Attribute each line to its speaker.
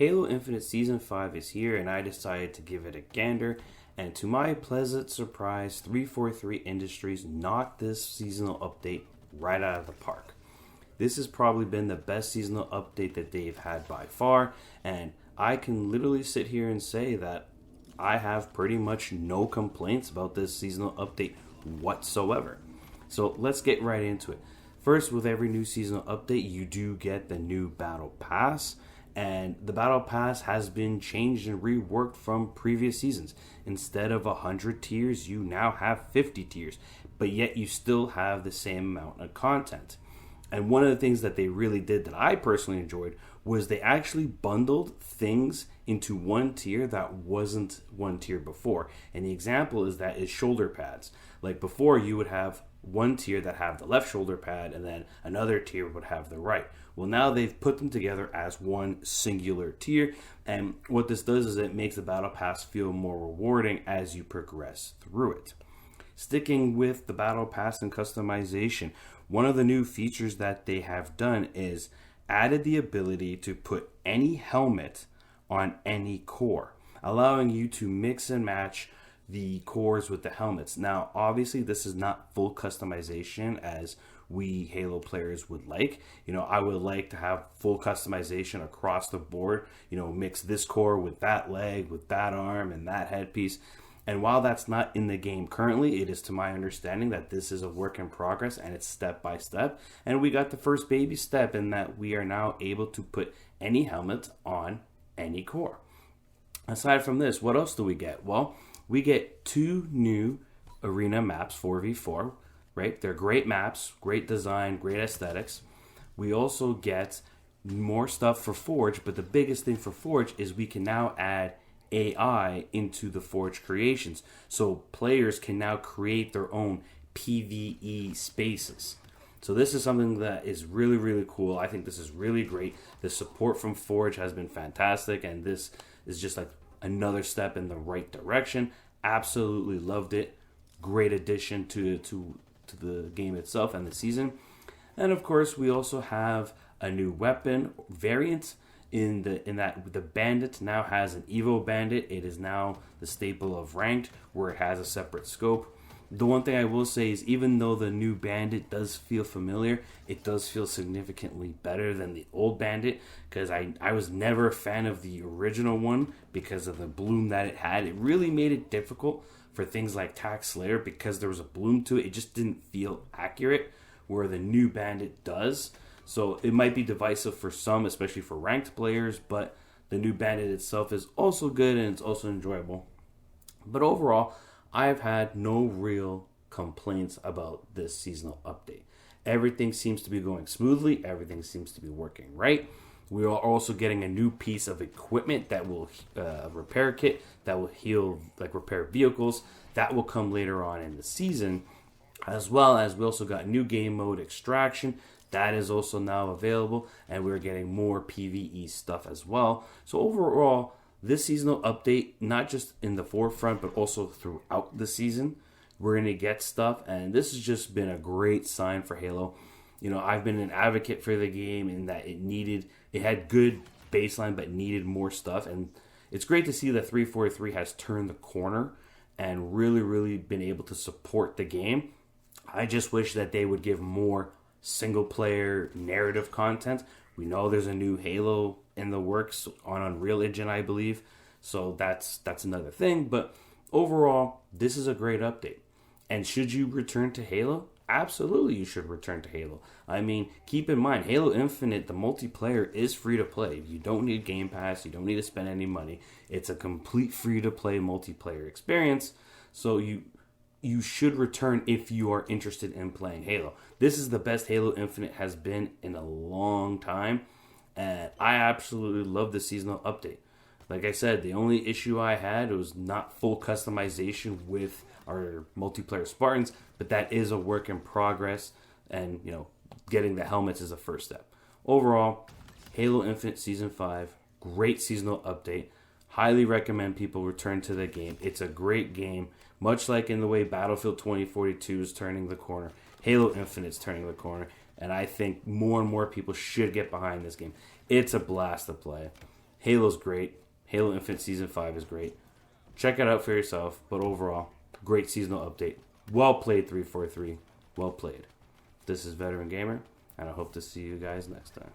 Speaker 1: Halo Infinite Season 5 is here, and I decided to give it a gander. And to my pleasant surprise, 343 Industries knocked this seasonal update right out of the park. This has probably been the best seasonal update that they've had by far, and I can literally sit here and say that I have pretty much no complaints about this seasonal update whatsoever. So let's get right into it. First, with every new seasonal update, you do get the new Battle Pass. And the Battle Pass has been changed and reworked from previous seasons. Instead of 100 tiers, you now have 50 tiers. But yet you still have the same amount of content. And one of the things that they really did that I personally enjoyed was they actually bundled things into one tier that wasn't one tier before. And the example is shoulder pads. Like before, you would have one tier that have the left shoulder pad, and then another tier would have the right. Well, now they've put them together as one singular tier, and what this does is it makes the Battle Pass feel more rewarding as you progress through it. Sticking with the Battle Pass and customization, one of the new features that they have done is added the ability to put any helmet on any core, allowing you to mix and match the cores with the helmets. Now, obviously, this is not full customization as we Halo players would like. I would like to have full customization across the board, mix this core with that leg, with that arm, and that headpiece. And while that's not in the game currently, it is to my understanding that this is a work in progress and it's step by step. And we got the first baby step in that we are now able to put any helmet on any core. Aside from this, what else do we get? Well, we get 2 new arena maps, 4v4, right? They're great maps, great design, great aesthetics. We also get more stuff for Forge, but the biggest thing for Forge is we can now add AI into the Forge creations. So players can now create their own PvE spaces. So this is something that is really, really cool. I think this is really great. The support from Forge has been fantastic, and this is just like another step in the right direction. Absolutely loved it. Great addition to the game itself and the season. And of course, we also have a new weapon variant in that the Bandit now has an Evo Bandit. It is now the staple of Ranked, where it has a separate scope. The one thing I will say is, even though the new Bandit does feel familiar, it does feel significantly better than the old Bandit, because I was never a fan of the original one because of the bloom that it had. It really made it difficult for things like Tax Slayer because there was a bloom to it. It just didn't feel accurate, where the new Bandit does. So it might be divisive for some, especially for ranked players, but the new Bandit itself is also good and it's also enjoyable. But overall, I've had no real complaints about this seasonal update. Everything seems to be going smoothly. Everything seems to be working right. We are also getting a new piece of equipment that will repair kit that will repair vehicles. That will come later on in the season, as well as we also got new game mode Extraction. That is also now available, and we're getting more PvE stuff as well. So overall, this seasonal update, not just in the forefront, but also throughout the season, we're going to get stuff, and this has just been a great sign for Halo. I've been an advocate for the game in that it had good baseline, but needed more stuff, and it's great to see that 343 has turned the corner and really, really been able to support the game. I just wish that they would give more single-player narrative content. We know there's a new Halo in the works on Unreal Engine, I believe. So that's another thing. But overall, this is a great update. And should you return to Halo? Absolutely, you should return to Halo. I mean, keep in mind, Halo Infinite, the multiplayer is free to play. You don't need Game Pass. You don't need to spend any money. It's a complete free-to-play multiplayer experience. So you should return if you are interested in playing Halo. This is the best Halo Infinite has been in a long time, and I absolutely love the seasonal update. Like I said, the only issue I had was not full customization with our multiplayer Spartans, but that is a work in progress, and getting the helmets is a first step. Overall, Halo Infinite Season 5, great seasonal update. Highly recommend people return to the game. It's a great game. Much like in the way Battlefield 2042 is turning the corner, Halo Infinite's turning the corner, and I think more and more people should get behind this game. It's a blast to play. Halo's great. Halo Infinite Season 5 is great. Check it out for yourself. But overall, great seasonal update. Well played, 343. Well played. This is Veteran Gamer, and I hope to see you guys next time.